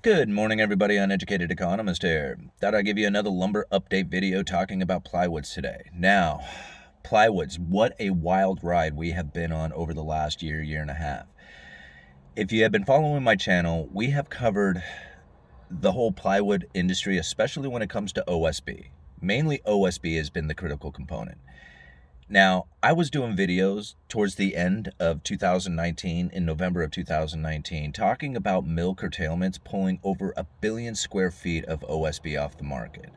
Good morning, everybody. Uneducated Economist here. Thought I'd give you another lumber update video talking about plywoods today. Now, plywoods, what a wild ride we have been on over the last year and a half. If you have been following my channel, we have covered the whole plywood industry, especially when it comes to OSB. Mainly OSB has been the critical component. Now, I was doing videos towards the end of 2019, in November of 2019, talking about mill curtailments pulling over 1 billion square feet of OSB off the market.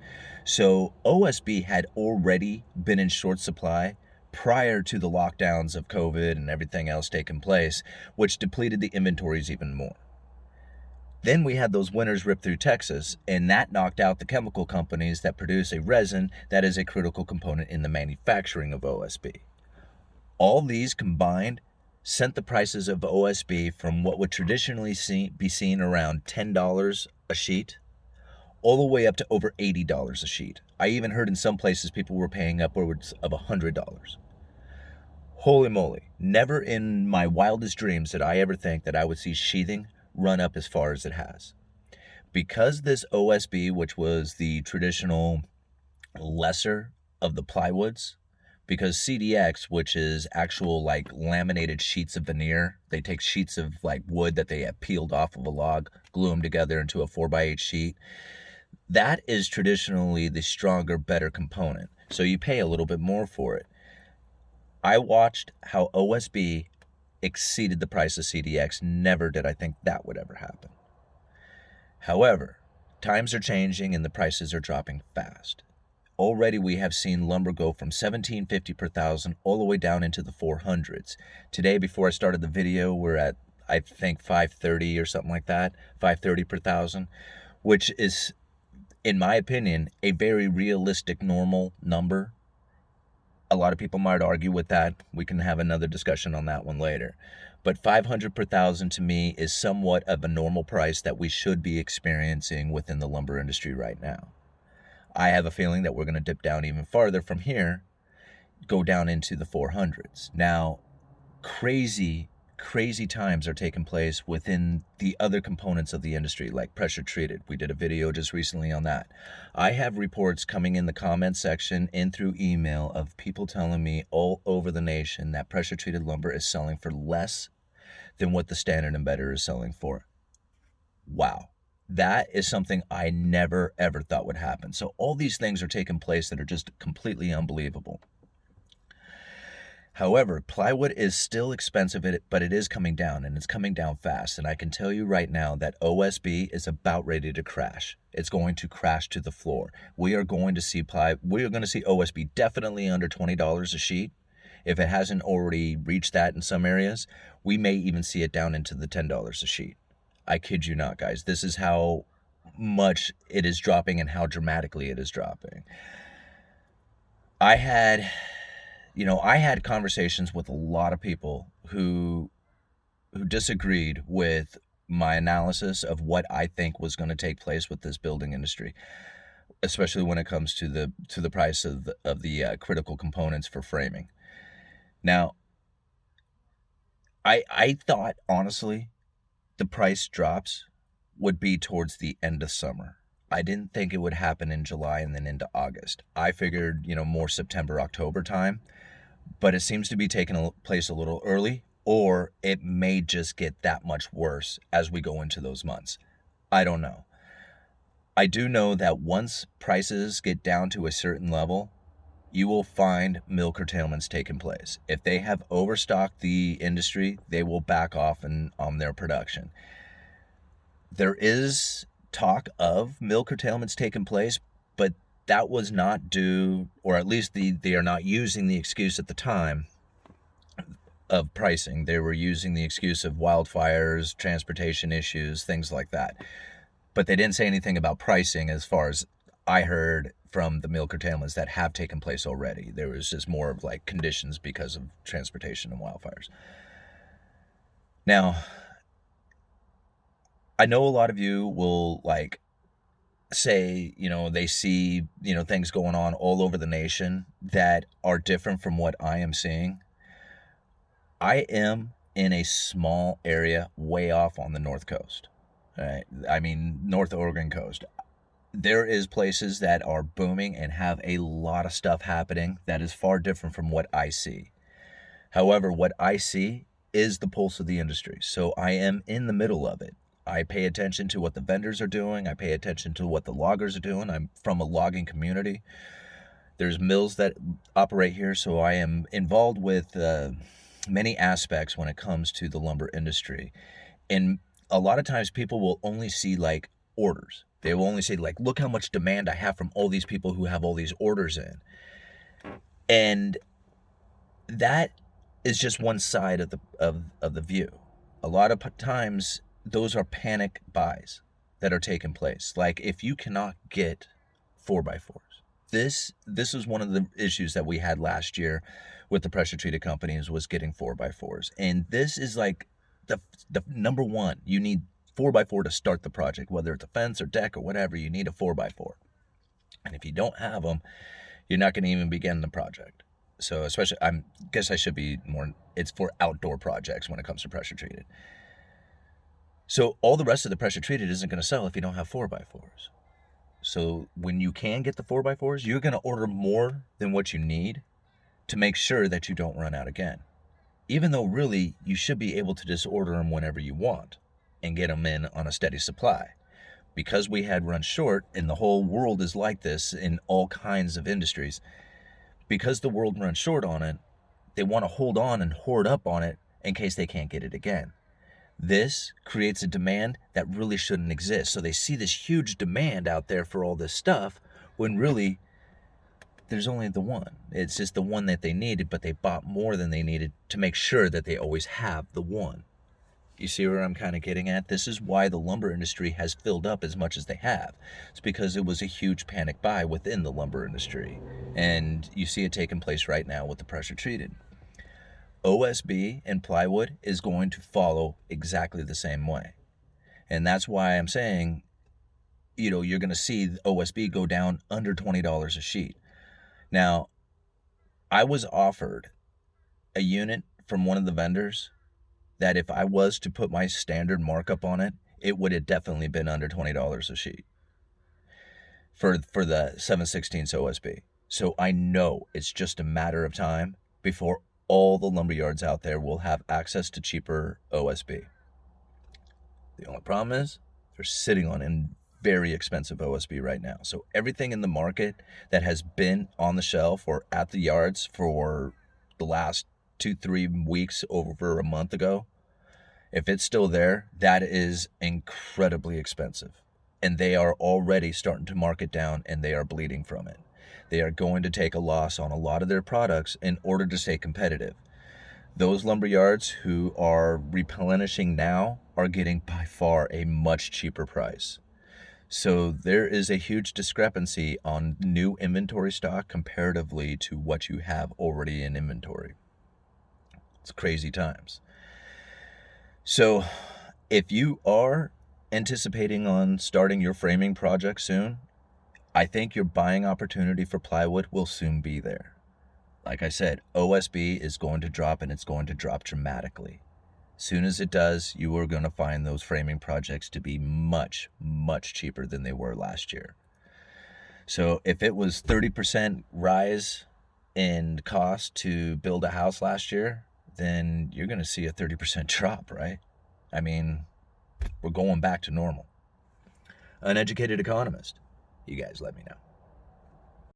So OSB had already been in short supply prior to the lockdowns of COVID and everything else taking place, which depleted the inventories even more. Then we had those winters rip through Texas, and that knocked out the chemical companies that produce a resin that is a critical component in the manufacturing of OSB. All these combined sent the prices of OSB from what would traditionally be seen around $10 a sheet, all the way up to over $80 a sheet. I even heard in some places people were paying upwards of $100. Holy moly, never in my wildest dreams did I ever think that I would see sheathing run up as far as it has. Because this OSB, which was the traditional lesser of the plywoods, because CDX, which is actual like laminated sheets of veneer, they take sheets of like wood that they have peeled off of a log, glue them together into a 4x8 sheet. That is traditionally the stronger, better component. So you pay a little bit more for it. I watched how OSB exceeded the price of CDX. Never did I think that would ever happen. However, times are changing and the prices are dropping fast. Already we have seen lumber go from $17.50 per thousand all the way down into the 400s. Today, before I started the video, we're at, I think, $530 or something like that, $530 per thousand, which is, in my opinion, a very realistic, normal number. A lot of people might argue with that. We can have another discussion on that one later. But $500 per thousand to me is somewhat of a normal price that we should be experiencing within the lumber industry right now. I have a feeling that we're going to dip down even farther from here, go down into the 400s. Now, crazy times are taking place within the other components of the industry, like pressure treated. We did a video just recently on that. I have reports coming in the comment section and through email of people telling me all over the nation that pressure treated lumber is selling for less than what the standard embedder is selling for. Wow. That is something I never ever thought would happen. So all these things are taking place that are just completely unbelievable. However, plywood is still expensive, but it is coming down, and it's coming down fast. And I can tell you right now that OSB is about ready to crash. It's going to crash to the floor. We are going to see OSB definitely under $20 a sheet. If it hasn't already reached that in some areas, we may even see it down into the $10 a sheet. I kid you not, guys. This is how much it is dropping and how dramatically it is dropping. I had conversations with a lot of people who disagreed with my analysis of what I think was going to take place with this building industry, especially when it comes to the price of the critical components for framing. Now, I thought, honestly, the price drops would be towards the end of summer. I didn't think it would happen in July and then into August. I figured, more September, October time. But it seems to be taking place a little early, or it may just get that much worse as we go into those months. I don't know. I do know that once prices get down to a certain level, you will find mill curtailments taking place. If they have overstocked the industry, they will back off on their production. There is talk of mill curtailments taking place, but that was not due, or at least they are not using the excuse at the time of pricing. They were using the excuse of wildfires, transportation issues, things like that. But they didn't say anything about pricing as far as I heard from the mill curtailments that have taken place already. There was just more of like conditions because of transportation and wildfires. Now, I know a lot of you will say, they see, things going on all over the nation that are different from what I am seeing. I am in a small area way off on the North Coast. Right? I mean, North Oregon coast. There is places that are booming and have a lot of stuff happening that is far different from what I see. However, what I see is the pulse of the industry. So I am in the middle of it. I pay attention to what the vendors are doing. I pay attention to what the loggers are doing. I'm from a logging community. There's mills that operate here, so I am involved with many aspects when it comes to the lumber industry. And a lot of times people will only see like orders. They will only say like, look how much demand I have from all these people who have all these orders in. And that is just one side of the view. A lot of times those are panic buys that are taking place. Like if you cannot get 4x4s. This is one of the issues that we had last year with the pressure treated companies was getting 4x4s. And this is like the number one. You need 4x4 to start the project, whether it's a fence or deck or whatever, you need a 4x4. And if you don't have them, you're not going to even begin the project. So especially, I guess I should be more, it's for outdoor projects when it comes to pressure treated. So all the rest of the pressure treated isn't going to sell if you don't have 4x4s. So when you can get the 4x4s, you're going to order more than what you need to make sure that you don't run out again. Even though really you should be able to just order them whenever you want and get them in on a steady supply. Because we had run short, and the whole world is like this in all kinds of industries, because the world runs short on it, they want to hold on and hoard up on it in case they can't get it again. This creates a demand that really shouldn't exist. So they see this huge demand out there for all this stuff when really there's only the one. It's just the one that they needed, but they bought more than they needed to make sure that they always have the one. You see where I'm kind of getting at? This is why the lumber industry has filled up as much as they have. It's because it was a huge panic buy within the lumber industry. And you see it taking place right now with the pressure treated. OSB and plywood is going to follow exactly the same way. And that's why I'm saying, you're going to see OSB go down under $20 a sheet. Now, I was offered a unit from one of the vendors that if I was to put my standard markup on it, it would have definitely been under $20 a sheet for the 7/16 OSB. So I know it's just a matter of time before all the lumber yards out there will have access to cheaper OSB. The only problem is they're sitting on a very expensive OSB right now. So everything in the market that has been on the shelf or at the yards for the last 2-3 weeks over a month ago, if it's still there, that is incredibly expensive. And they are already starting to mark it down, and they are bleeding from it. They are going to take a loss on a lot of their products in order to stay competitive. Those lumber yards who are replenishing now are getting by far a much cheaper price. So there is a huge discrepancy on new inventory stock comparatively to what you have already in inventory. It's crazy times. So if you are anticipating on starting your framing project soon, I think your buying opportunity for plywood will soon be there. Like I said, OSB is going to drop, and it's going to drop dramatically. Soon as it does, you are going to find those framing projects to be much, much cheaper than they were last year. So if it was 30% rise in cost to build a house last year, then you're going to see a 30% drop, right? I mean, we're going back to normal. Uneducated Economist. You guys let me know.